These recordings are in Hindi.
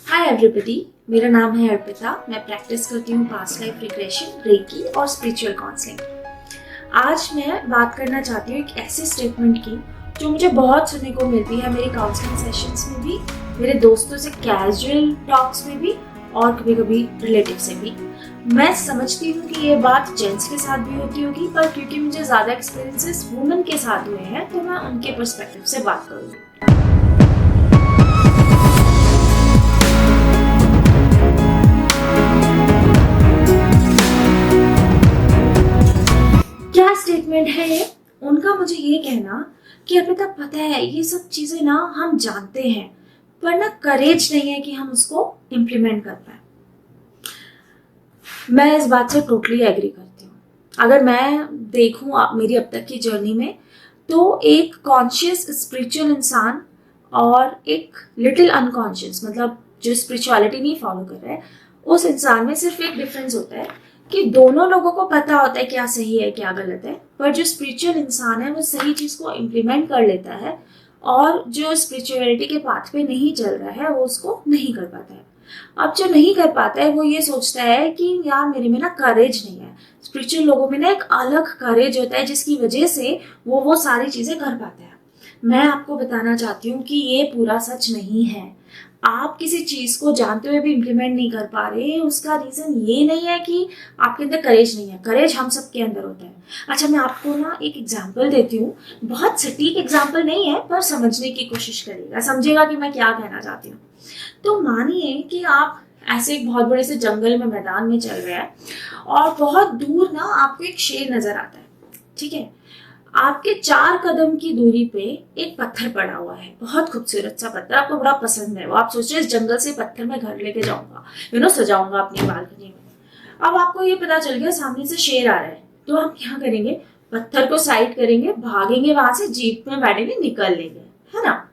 हाय एवरीबॉडी, मेरा नाम है अर्पिता। मैं प्रैक्टिस करती हूँ पास्ट लाइफ रिग्रेशन, रेकी और स्पिरिचुअल काउंसलिंग। आज मैं बात करना चाहती हूँ एक ऐसे स्टेटमेंट की जो मुझे बहुत सुनने को मिलती है मेरी काउंसलिंग सेशंस में भी, मेरे दोस्तों से कैजुअल टॉक्स में भी और कभी कभी रिलेटिव से भी। मैं समझती हूँ कि ये बात जेंट्स के साथ भी होती होगी, पर क्योंकि मुझे ज़्यादा एक्सपीरियंसेस वुमेन के साथ हुए हैं तो मैं उनके पर्सपेक्टिव से बात करूँगी। क्या स्टेटमेंट है ये? उनका मुझे ये कहना कि अर्पिता, पता है ये सब चीजें ना हम जानते हैं, पर ना करेज नहीं है कि हम उसको इम्प्लीमेंट कर पाए। मैं इस बात से टोटली एग्री करती हूँ। अगर मैं देखूँ मेरी अब तक की जर्नी में, तो एक कॉन्शियस स्पिरिचुअल इंसान और एक लिटिल अनकॉन्शियस, मतलब जो स्पिरिचुअलिटी नहीं फॉलो कर रहा है, उस इंसान में सिर्फ एक डिफरेंस होता है कि दोनों लोगों को पता होता है क्या सही है क्या गलत है, पर जो स्पिरिचुअल इंसान है वो सही चीज को इम्प्लीमेंट कर लेता है और जो स्पिरिचुअलिटी के पाथ पे नहीं चल रहा है वो उसको नहीं कर पाता है। अब जो नहीं कर पाता है वो ये सोचता है कि यार मेरे में ना करेज नहीं है। स्पिरिचुअल लोगों में ना एक अलग करेज होता है जिसकी वजह से वो सारी चीजें कर पाते हैं। मैं आपको बताना चाहती हूँ कि ये पूरा सच नहीं है। आप किसी चीज को जानते हुए भी इम्प्लीमेंट नहीं कर पा रहे, उसका रीजन ये नहीं है कि आपके अंदर करेज नहीं है। करेज हम सबके अंदर होता है। अच्छा, मैं आपको ना एक एग्जांपल देती हूँ। बहुत सटीक एग्जांपल नहीं है, पर समझने की कोशिश करिएगा, समझेगा कि मैं क्या कहना चाहती हूँ। तो मानिए कि आप ऐसे एक बहुत बड़े से जंगल में, मैदान में चल रहे हैं और बहुत दूर ना आपको एक शेर नजर आता है। ठीक है, आपके 4 कदम की दूरी पे एक पत्थर पड़ा हुआ है, बहुत खूबसूरत सा पत्थर, आपको बड़ा पसंद है वो। आप सोच रहे इस जंगल से पत्थर में घर लेके जाऊंगा, सजाऊंगा अपनी बालकनी में। अब आपको ये पता चल गया सामने से शेर आ रहा है, तो आप क्या करेंगे? पत्थर को साइड करेंगे, भागेंगे वहां से, जीप में बैठेंगे, निकल लेंगे, है ना।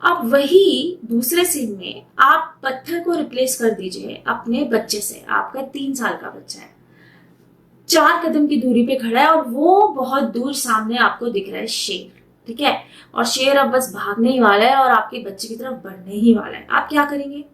अब वही दूसरे सीन में आप पत्थर को रिप्लेस कर दीजिए अपने बच्चे से। आपका 3 साल का बच्चा है, 4 कदम की दूरी पे खड़ा है और वो बहुत दूर सामने आपको दिख रहा है शेर। ठीक है, और शेर अब बस भागने ही वाला है और आपके बच्चे की तरफ बढ़ने ही वाला है। आप क्या करेंगे?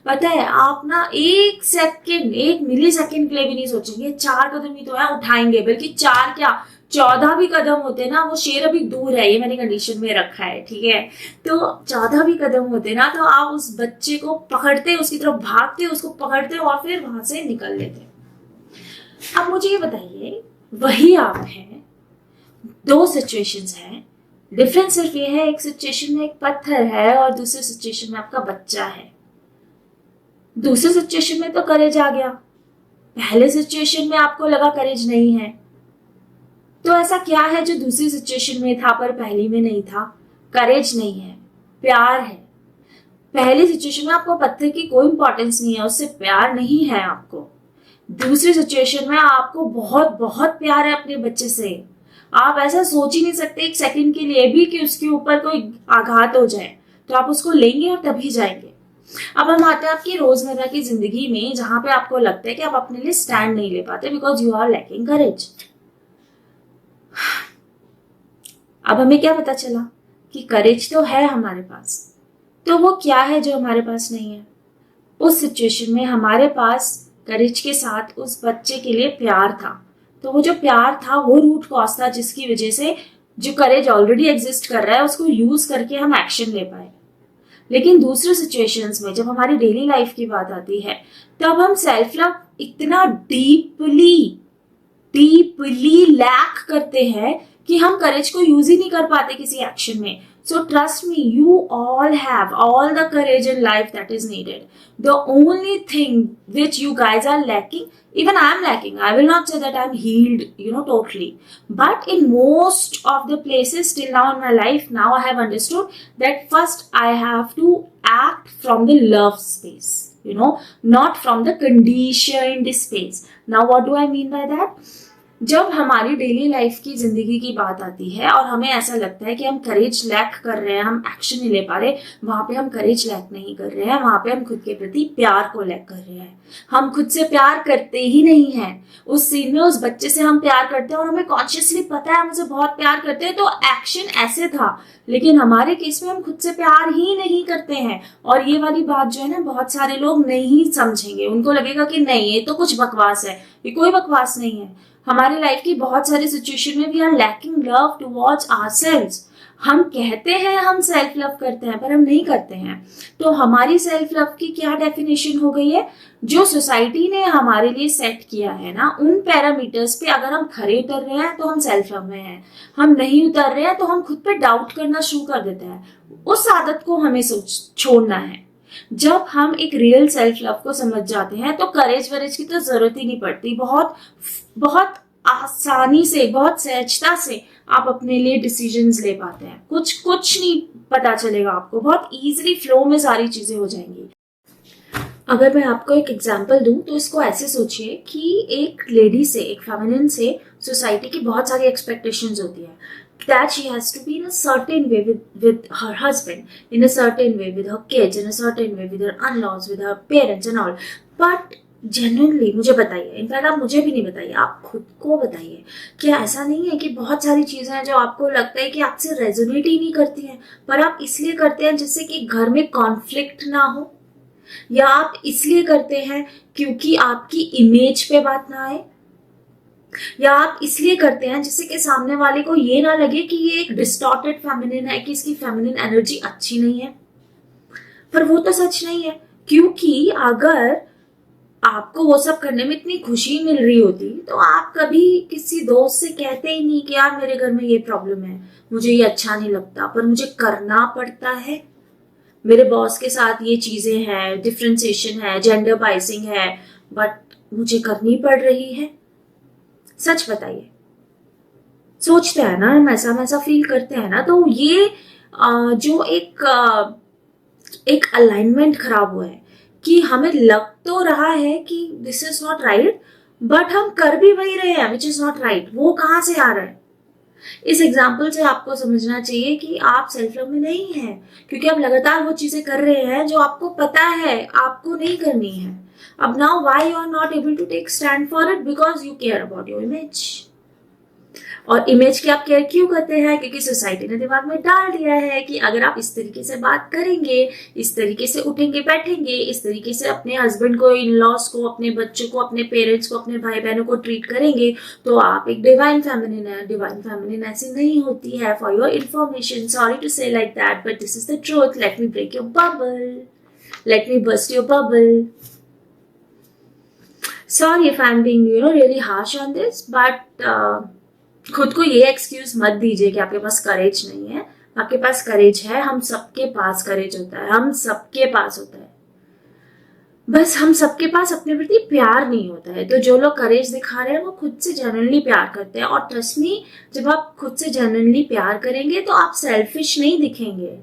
पता है, आप ना 1 मिली सेकेंड के लिए भी नहीं सोचेंगे। 4 कदम ही तो है, उठाएंगे। बल्कि 4 क्या, 14 भी कदम होते ना, वो शेर अभी दूर है, ये मैंने कंडीशन में रखा है। ठीक है, तो 14 भी कदम होते ना, तो आप उस बच्चे को पकड़ते, उसकी तरफ भागते, उसको पकड़ते और फिर वहां से निकल लेते। अब मुझे ये बताइए, वही आप हैं, 2 सिचुएशंस हैं। डिफरेंस सिर्फ ये है, एक सिचुएशन में एक पत्थर है और दूसरे सिचुएशन में आपका बच्चा है। दूसरे सिचुएशन में तो करेज आ गया, पहले सिचुएशन में आपको लगा करेज नहीं है। तो ऐसा क्या है जो दूसरी सिचुएशन में था पर पहली में नहीं था? करेज नहीं है, प्यार है। पहली सिचुएशन में आपको पत्थर की कोई इंपॉर्टेंस नहीं है, उससे प्यार नहीं है आपको। दूसरी सिचुएशन में आपको बहुत बहुत प्यार है अपने बच्चे से। आप ऐसा सोच ही नहीं सकते 1 सेकंड के लिए भी कि उसके ऊपर कोई आघात हो जाए, तो आप उसको लेंगे और तभी जाएंगे। अब हम आते हैं आपकी रोजमर्रा की जिंदगी में, जहां पे आपको लगता है कि आप अपने लिए स्टैंड नहीं ले पाते बिकॉज यू आर लैकिंग करेज। अब हमें क्या पता चला कि करेज तो है हमारे पास, तो वो क्या है जो हमारे पास नहीं है? उस सिचुएशन में हमारे पास करेज के साथ उस बच्चे के लिए प्यार था। तो वो जो प्यार था वो रूट कॉज था जिसकी वजह से जो करेज ऑलरेडी एग्जिस्ट कर रहा है उसको यूज करके हम एक्शन ले पाए। लेकिन दूसरे सिचुएशंस में जब हमारी डेली लाइफ की बात आती है, तब हम सेल्फ लव इतना डीपली लैक करते हैं कि हम करेज को यूज ही नहीं कर पाते किसी एक्शन में। So trust me, you all have all the courage in life that is needed. The only thing which you guys are lacking, even I am lacking. I will not say that I am healed, totally. But in most of the places till now in my life, now I have understood that first I have to act from the love space, not from the conditioned space. Now what do I mean by that? जब हमारी डेली लाइफ की जिंदगी की बात आती है और हमें ऐसा लगता है कि हम करेज लैक कर रहे हैं, हम एक्शन नहीं ले पा रहे, वहां पे हम करेज लैक नहीं कर रहे हैं, वहां पे हम खुद के प्रति प्यार को लैक कर रहे हैं। हम खुद से प्यार करते ही नहीं है। उस सीन में उस बच्चे से हम प्यार करते हैं और हमें कॉन्शियसली पता है हम उसे बहुत प्यार करते हैं, तो एक्शन ऐसे था। लेकिन हमारे केस में हम खुद से प्यार ही नहीं करते हैं। और ये वाली बात जो है ना, बहुत सारे लोग नहीं समझेंगे, उनको लगेगा कि नहीं ये तो कुछ बकवास है। ये कोई बकवास नहीं है। हमारी लाइफ की बहुत सारी सिचुएशन में we are lacking love towards ourselves. हम कहते हैं हम सेल्फ लव करते हैं, पर हम नहीं करते हैं। तो हमारी सेल्फ लव की क्या डेफिनेशन हो गई है? जो सोसाइटी ने हमारे लिए सेट किया है ना, उन पैरामीटर्स पे अगर हम खरे उतर रहे हैं तो हम सेल्फ लव में हैं। हम नहीं उतर रहे हैं तो हम खुद पे डाउट करना शुरू कर देते हैं। उस आदत को हमें छोड़ना है। जब हम एक रियल सेल्फ लव को समझ जाते हैं तो करेज वरेज की तो जरूरत ही नहीं पड़ती। बहुत बहुत आसानी से, बहुत सहजता से आप अपने लिए डिसीजंस ले पाते हैं। कुछ नहीं पता चलेगा आपको, बहुत इजीली फ्लो में सारी चीजें हो जाएंगी। अगर मैं आपको एक एग्जांपल दूं तो इसको ऐसे सोचिए कि एक लेडी से, एक फेमिनिन से सोसाइटी की बहुत सारी एक्सपेक्टेशंस होती है that she has to be in a certain way with her husband, in a certain way with her kids, in a certain way with her in-laws, with her parents and all. But genuinely मुझे बताइए, इनफैक्ट आप मुझे भी नहीं बताइए, आप खुद को बताइए, क्या ऐसा नहीं है कि बहुत सारी चीजें हैं जो आपको लगता है कि आपसे रेजोनेट ही नहीं करती हैं, पर आप इसलिए करते हैं जिससे कि घर में कॉन्फ्लिक्ट ना हो, या आप इसलिए करते हैं क्योंकि आपकी इमेज पे बात ना आए, या आप इसलिए करते हैं जिससे कि सामने वाले को ये ना लगे कि ये एक डिस्टॉर्टेड फेमिनिन है, कि इसकी फेमिनिन एनर्जी अच्छी नहीं है। पर वो तो सच नहीं है, क्योंकि अगर आपको वो सब करने में इतनी खुशी मिल रही होती तो आप कभी किसी दोस्त से कहते ही नहीं कि यार मेरे घर में ये प्रॉब्लम है, मुझे ये अच्छा नहीं लगता पर मुझे करना पड़ता है, मेरे बॉस के साथ ये चीजें हैं, डिफरेंशिएशन है, जेंडर बाइसिंग है, बट मुझे करनी पड़ रही है। सच बताइए, सोचते हैं ना हम, ऐसा फील करते हैं ना, तो ये जो एक अलाइनमेंट खराब हुआ है कि हमें लग तो रहा है कि this is not right, but हम कर भी वही रहे हैं विच इज नॉट राइट। वो कहाँ से आ रहा है? इस एग्जाम्पल से आपको समझना चाहिए कि आप सेल्फ लव में नहीं है, क्योंकि आप लगातार वो चीजें कर रहे हैं जो आपको पता है आपको नहीं करनी है। अब now why you are not able to take stand for it? Because you care about your image. और इमेज की आप केयर क्यों करते हैं? क्योंकि सोसाइटी ने दिमाग में डाल दिया है कि अगर आप इस तरीके से बात करेंगे, इस तरीके से उठेंगे बैठेंगे, इस तरीके से अपने हस्बैंड को, इन लॉज को, अपने बच्चों को, अपने पेरेंट्स को, अपने भाई बहनों को ट्रीट करेंगे तो आप एक डिवाइन फेमिनिन है। डिवाइन फेमिनिन ऐसी नहीं होती है। For your information, sorry to say like that, but this is the truth. Let me break your bubble, let me bust your bubble. Sorry if I'm being, really harsh on this, but खुद को ये एक्सक्यूज मत दीजिए कि आपके पास करेज नहीं है। आपके पास करेज है, हम सबके पास करेज होता है, हम सबके पास होता है, बस हम सबके पास अपने प्रति प्यार नहीं होता है। तो जो लोग करेज दिखा रहे हैं वो खुद से जेन्युइनली प्यार करते हैं। और ट्रस्ट मी, जब आप खुद से जेन्युइनली प्यार करेंगे तो आप सेल्फिश नहीं दिखेंगे,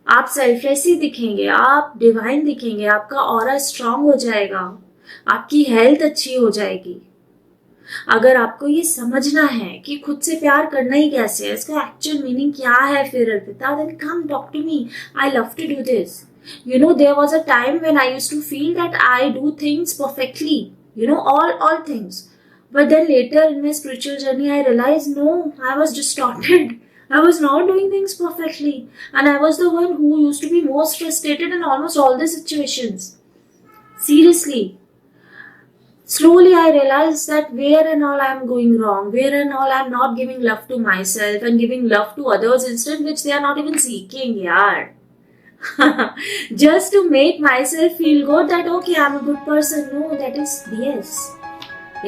आप सेल्फलेस ही दिखेंगे, आप डिवाइन दिखेंगे, आपका ऑरा स्ट्रांग हो जाएगा, आपकी हेल्थ अच्छी हो जाएगी। अगर आपको ये समझना है कि खुद से प्यार करना ही कैसे है, इसका एक्चुअल मीनिंग क्या है फिर Arpita, then come talk to me. I love to do this. There was a time when I used to feel that I do things perfectly, all things. But then later in my spiritual journey, I realized no, I was distorted. I was not doing things perfectly. And I was the one who used to be most frustrated in almost all the situations. Seriously. Slowly I realized that where and all I am going wrong, where and all I am not giving love to myself and giving love to others instead, which they are not even seeking, yaar. Just to make myself feel good that okay, I am a good person. No, that is BS.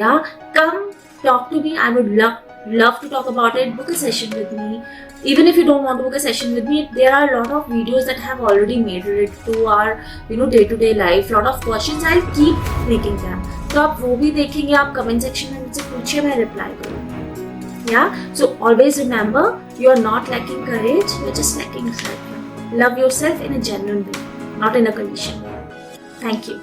Yeah, come talk to me. I would love to talk about it. Book a session with me. Even if you don't want to book a session with me, there are a lot of videos that have already made it to our day-to-day life. Lot of questions, I'll keep making them. तो आप वो भी देखेंगे, आप कमेंट सेक्शन में मुझसे पूछिए, मैं रिप्लाई करूँगी। या so always remember, you are not lacking courage, you are just lacking self love. Love yourself in a genuine way, not in a condition way. Thank you.